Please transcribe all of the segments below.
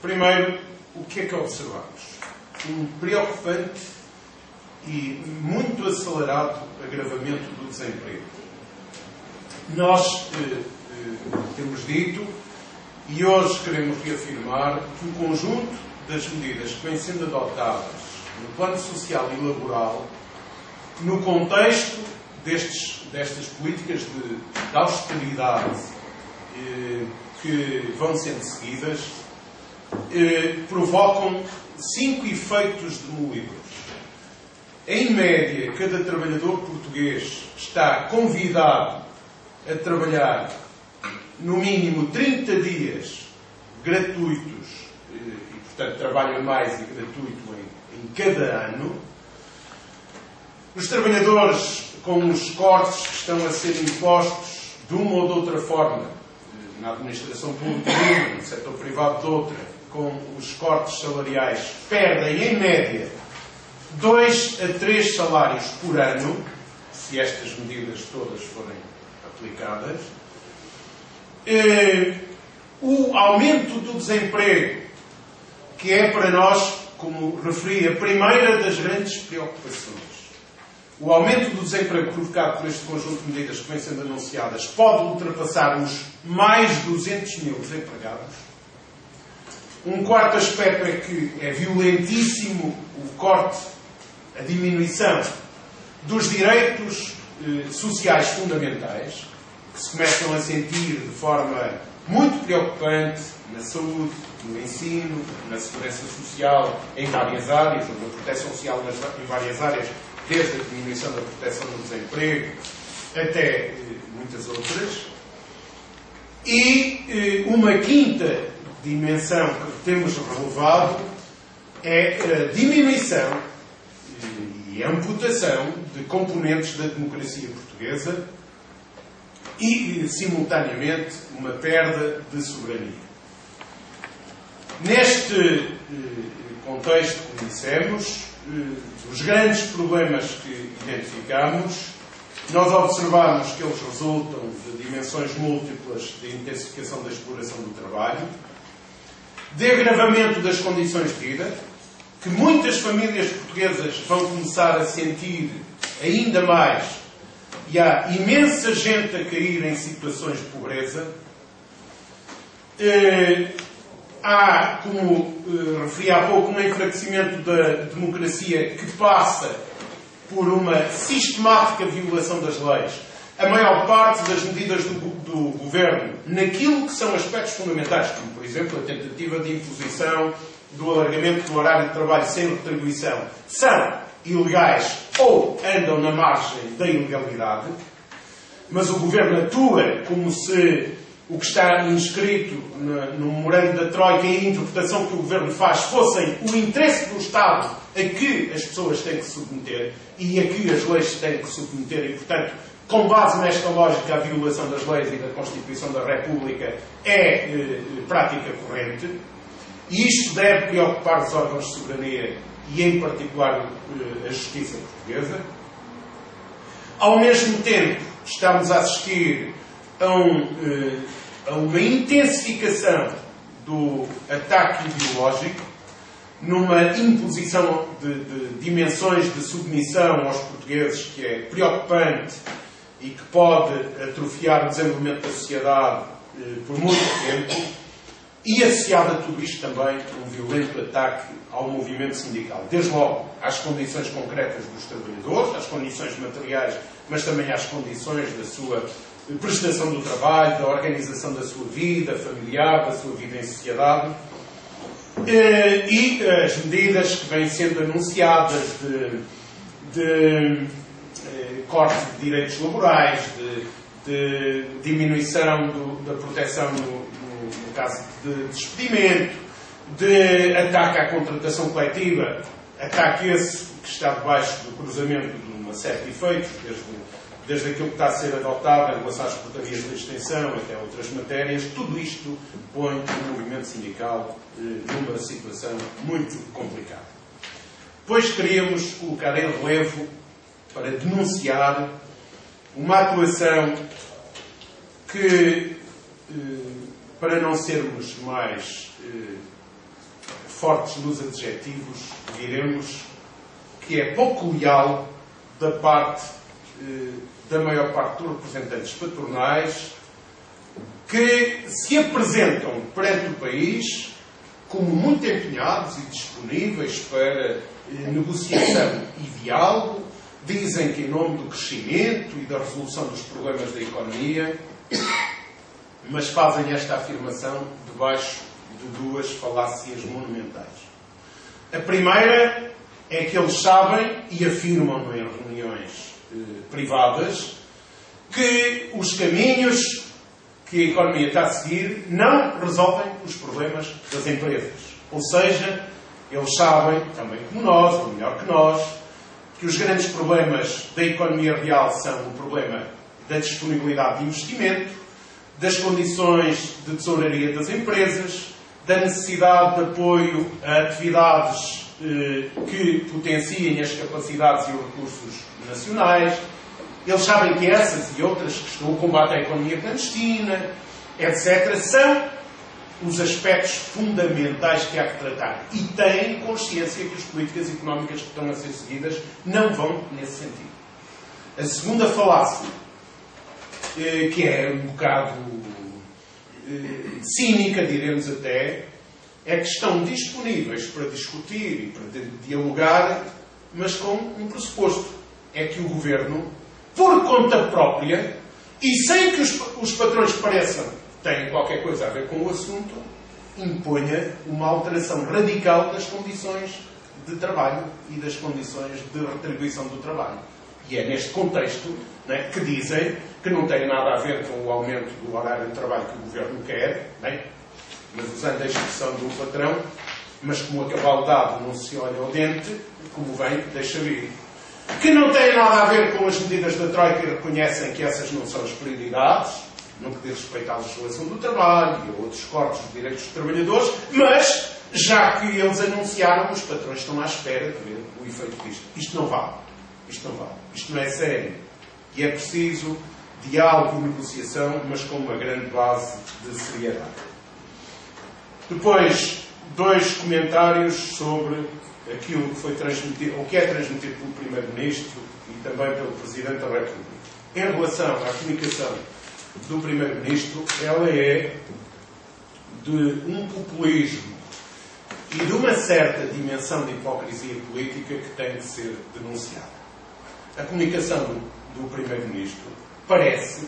Primeiro, o que é que observamos? Um preocupante e muito acelerado agravamento do desemprego. Nós temos dito, e hoje queremos reafirmar, que o conjunto das medidas que vêm sendo adotadas no plano social e laboral, no contexto destas políticas de austeridade que vão sendo seguidas, provocam 5 efeitos demolidores. Em média, cada trabalhador português está convidado a trabalhar no mínimo 30 dias gratuitos, e portanto trabalho a mais e gratuito em cada ano. Os trabalhadores, com os cortes que estão a ser impostos de uma ou de outra forma, na administração pública, no setor privado de outra, com os cortes salariais, perdem em média 2 a 3 salários por ano, se estas medidas todas forem aplicadas. O aumento do desemprego, que é para nós, como referi, a primeira das grandes preocupações. O aumento do desemprego provocado por este conjunto de medidas que vêm sendo anunciadas pode ultrapassar os mais 200 mil desempregados. Um quarto aspecto é que é violentíssimo o corte, a diminuição dos direitos sociais fundamentais, que se começam a sentir de forma muito preocupante na saúde, no ensino, na segurança social, em várias áreas, ou na proteção social em várias áreas, desde a diminuição da proteção do desemprego até muitas outras. E uma quinta dimensão que temos relevado é a diminuição e a amputação de componentes da democracia portuguesa e, simultaneamente, uma perda de soberania. Neste contexto, como dissemos, os grandes problemas que identificamos, nós observamos que eles resultam de dimensões múltiplas de intensificação da exploração do trabalho, de agravamento das condições de vida, que muitas famílias portuguesas vão começar a sentir ainda mais, e há imensa gente a cair em situações de pobreza. Há, como referi há pouco, um enfraquecimento da democracia que passa por uma sistemática violação das leis. A maior parte das medidas do Governo, naquilo que são aspectos fundamentais, como, por exemplo, a tentativa de imposição do alargamento do horário de trabalho sem retribuição, são ilegais ou andam na margem da ilegalidade, mas o Governo atua como se o que está inscrito no memorando da Troika e a interpretação que o Governo faz fossem o interesse do Estado a que as pessoas têm que se submeter e a que as leis têm que se submeter e, portanto, com base nesta lógica, a violação das leis e da Constituição da República é prática corrente. E isto deve preocupar os órgãos de soberania e, em particular, a justiça portuguesa. Ao mesmo tempo, estamos a assistir a uma intensificação do ataque ideológico, numa imposição de dimensões de submissão aos portugueses que é preocupante e que pode atrofiar o desenvolvimento da sociedade por muito tempo, e associado a tudo isto também um violento ataque ao movimento sindical. Desde logo às condições concretas dos trabalhadores, às condições materiais, mas também às condições da sua prestação do trabalho, da organização da sua vida familiar, da sua vida em sociedade, e as medidas que vêm sendo anunciadas de corte de direitos laborais, de diminuição da proteção no caso de despedimento, de ataque à contratação coletiva, ataque esse que está debaixo do cruzamento de uma série de efeitos, desde aquilo que está a ser adotado em relação às portarias de extensão até outras matérias. Tudo isto põe o movimento sindical numa situação muito complicada. Depois queríamos colocar em relevo, para denunciar, uma atuação que, para não sermos mais fortes nos adjetivos, diremos que é pouco leal da parte da maior parte dos representantes patronais que se apresentam perante o país como muito empenhados e disponíveis para negociação e diálogo, dizem que em nome do crescimento e da resolução dos problemas da economia, mas fazem esta afirmação debaixo de duas falácias monumentais. A primeira é que eles sabem, e afirmam em reuniões privadas, que os caminhos que a economia está a seguir não resolvem os problemas das empresas. Ou seja, eles sabem, também como nós, ou melhor que nós, que os grandes problemas da economia real são o problema da disponibilidade de investimento, das condições de tesouraria das empresas, da necessidade de apoio a atividades que potenciem as capacidades e os recursos nacionais. Eles sabem que essas e outras questões, o combate à economia clandestina, etc., são os aspectos fundamentais que há que tratar. E têm consciência que as políticas económicas que estão a ser seguidas não vão nesse sentido. A segunda falácia, que é um bocado cínica, diremos até, é que estão disponíveis para discutir e para dialogar, mas com um pressuposto. É que o Governo, por conta própria, e sem que os patrões pareçam que têm qualquer coisa a ver com o assunto, imponha uma alteração radical das condições de trabalho e das condições de retribuição do trabalho. E é neste contexto, né, que dizem que não tem nada a ver com o aumento do horário de trabalho que o Governo quer, bem, mas usando a expressão do patrão, mas como a cavalo dado não se olha ao dente, como vem, deixa vir. Que não tem nada a ver com as medidas da Troika e reconhecem que essas não são as prioridades, no que diz respeito à legislação do trabalho e a outros cortes de direitos dos trabalhadores, mas, já que eles anunciaram, os patrões estão à espera de ver o efeito disto. Isto não vale. Isto não vale. Isto não é sério. E é preciso diálogo e negociação, mas com uma grande base de seriedade. Depois, dois comentários sobre aquilo que foi transmitido, ou que é transmitido pelo Primeiro-Ministro e também pelo Presidente da República. Em relação à comunicação do Primeiro-Ministro, ela é de um populismo e de uma certa dimensão de hipocrisia política que tem de ser denunciada. A comunicação do Primeiro-Ministro parece,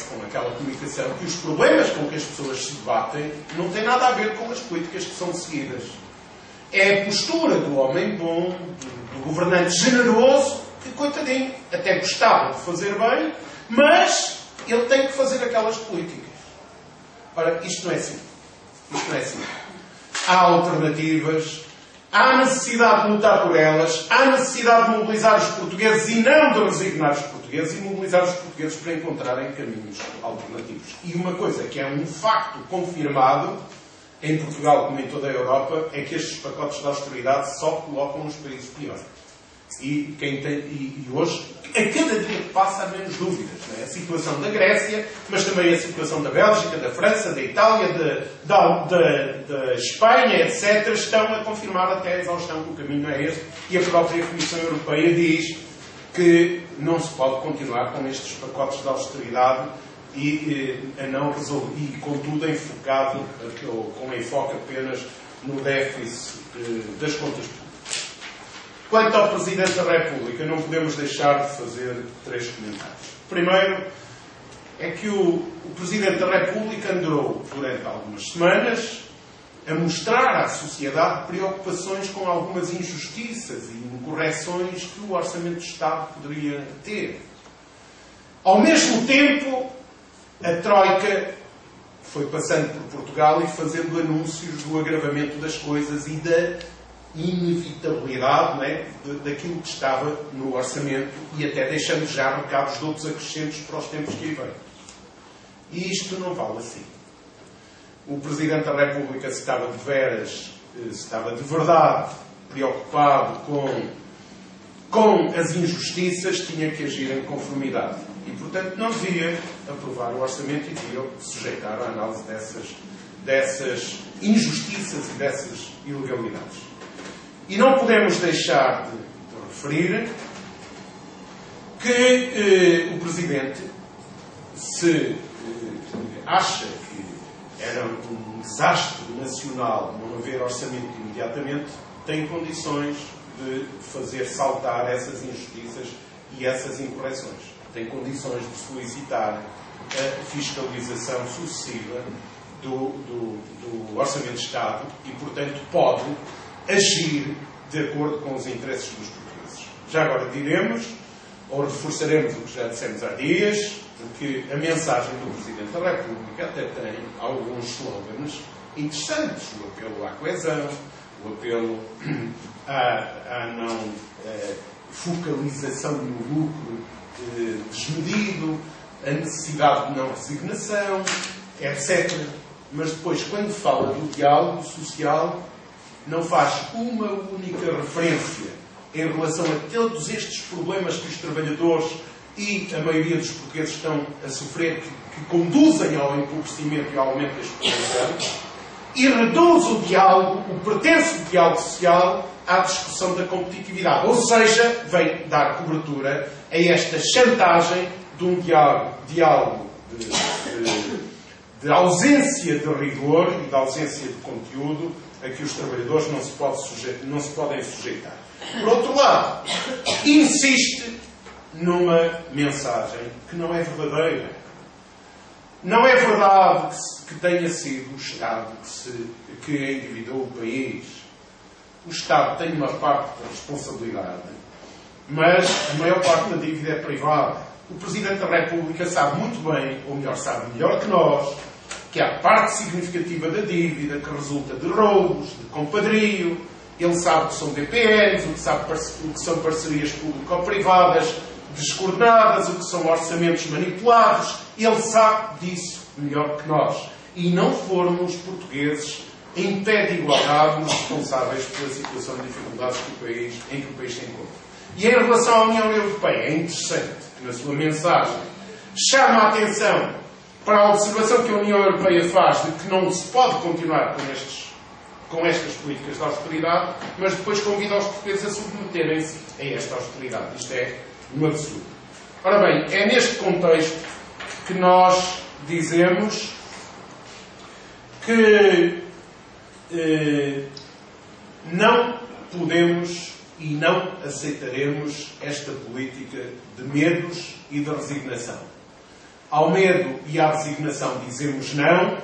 com aquela comunicação, que os problemas com que as pessoas se debatem não têm nada a ver com as políticas que são seguidas. É a postura do homem bom, do governante generoso, que, coitadinho, até gostava de fazer bem, mas ele tem que fazer aquelas políticas. Ora, isto não é assim. Isto não é assim. Há alternativas, há necessidade de lutar por elas, há necessidade de mobilizar os portugueses e não de resignar os portugueses, e mobilizar os portugueses para encontrarem caminhos alternativos. E uma coisa que é um facto confirmado, em Portugal como em toda a Europa, é que estes pacotes de austeridade só colocam os países piores. E hoje, a cada dia que passa, há menos dúvidas. Não é? A situação da Grécia, mas também a situação da Bélgica, da França, da Itália, da Espanha, etc., estão a confirmar até a exaustão que o caminho não é este. E a própria Comissão Europeia diz que não se pode continuar com estes pacotes de austeridade e contudo, enfocado, ou com enfoque apenas no déficit das contas públicas. Quanto ao Presidente da República, não podemos deixar de fazer três comentários. Primeiro, é que o Presidente da República andou, durante algumas semanas, a mostrar à sociedade preocupações com algumas injustiças e incorreções que o Orçamento de Estado poderia ter. Ao mesmo tempo, a Troika foi passando por Portugal e fazendo anúncios do agravamento das coisas e da inevitabilidade, não é, daquilo que estava no orçamento e até deixando já recados de outros acrescentos para os tempos que aí vêm. E isto não vale assim. O Presidente da República estava de verdade preocupado com as injustiças, tinha que agir em conformidade. E, portanto, não devia aprovar o orçamento e devia sujeitar a análise dessas injustiças e dessas ilegalidades. E não podemos deixar de referir que o Presidente, se acha que era um desastre nacional não haver orçamento imediatamente, tem condições de fazer saltar essas injustiças e essas incorreções. Tem condições de solicitar a fiscalização sucessiva do Orçamento de Estado e, portanto, pode agir de acordo com os interesses dos portugueses. Já agora diremos, ou reforçaremos o que já dissemos há dias, porque a mensagem do Presidente da República até tem alguns slogans interessantes. O apelo à coesão, o apelo à não focalização no lucro desmedido, a necessidade de não resignação, etc. Mas depois, quando fala do diálogo social, não faz uma única referência em relação a todos estes problemas que os trabalhadores e a maioria dos portugueses estão a sofrer, que conduzem ao empobrecimento e ao aumento da exploração, e reduz o diálogo, o pretenso diálogo social, à discussão da competitividade. Ou seja, vem dar cobertura a esta chantagem de um diálogo de ausência de rigor e de ausência de conteúdo a que os trabalhadores não se podem sujeitar. Por outro lado, insiste numa mensagem que não é verdadeira. Não é verdade que tenha sido o Estado que endividou o país. O Estado tem uma parte da responsabilidade, mas a maior parte da dívida é privada. O Presidente da República sabe muito bem, ou melhor, sabe melhor que nós, que há parte significativa da dívida que resulta de roubos, de compadrio. Ele sabe o que são DPNs, o que são parcerias público-privadas descoordenadas, o que são orçamentos manipulados. Ele sabe disso melhor que nós. E não foram os portugueses em pé de igualdade os responsáveis pela situação de dificuldades em que o país se encontra. E em relação à União Europeia, é interessante que na sua mensagem chama a atenção para a observação que a União Europeia faz de que não se pode continuar com estas políticas de austeridade, mas depois convida os portugueses a submeterem-se a esta austeridade. Isto é um absurdo. Ora bem, é neste contexto que nós dizemos que não podemos e não aceitaremos esta política de medos e de resignação. Ao medo e à resignação dizemos não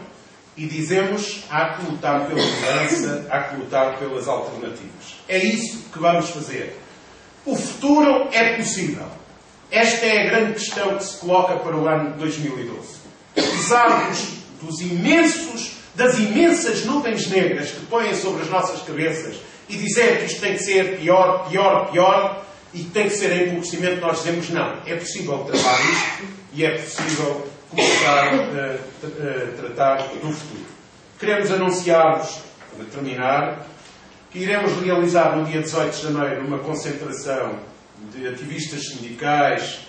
e dizemos há que lutar pela mudança, há que lutar pelas alternativas. É isso que vamos fazer. O futuro é possível. Esta é a grande questão que se coloca para o ano de 2012. Apesar das imensas nuvens negras que põem sobre as nossas cabeças e dizer que isto tem que ser pior, pior, pior e que tem que ser empobrecimento, nós dizemos não. É possível tratar isto e é possível começar a tratar do futuro. Queremos anunciar-vos, para terminar, que iremos realizar no dia 18 de janeiro uma concentração de ativistas sindicais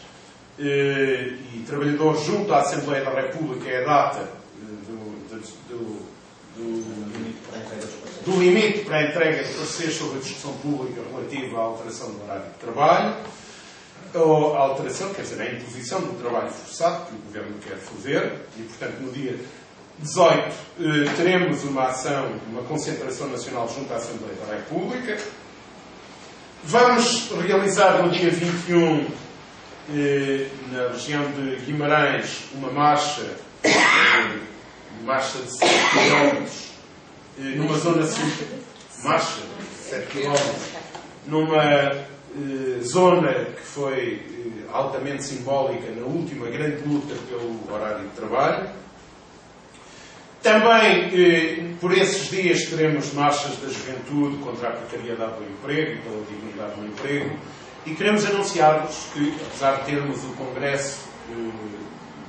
e trabalhadores junto à Assembleia da República. É a data do limite para a entrega de pareceres sobre a discussão pública relativa à alteração do horário de trabalho, ou a alteração, quer dizer, a imposição do trabalho forçado que o Governo quer fazer, e, portanto, no dia 18 teremos uma ação, uma concentração nacional junto à Assembleia da República. Vamos realizar no dia 21, na região de Guimarães, uma marcha de 7 km, numa zona marcha de 7 km, numa zona que foi altamente simbólica na última grande luta pelo horário de trabalho. Também, por esses dias, teremos marchas da juventude contra a precariedade do emprego e pela dignidade do emprego. E queremos anunciar-vos que, apesar de termos o congresso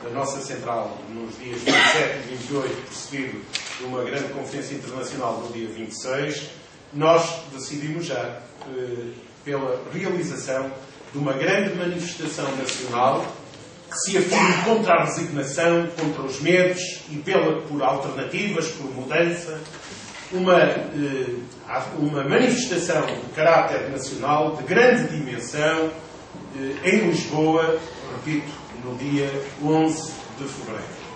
da nossa central nos dias 27 e 28, precedido de uma grande conferência internacional no dia 26, nós decidimos já pela realização de uma grande manifestação nacional que se afirme contra a resignação, contra os medos e pela por alternativas, por mudança. Uma manifestação de caráter nacional de grande dimensão em Lisboa, repito, no dia 11 de fevereiro.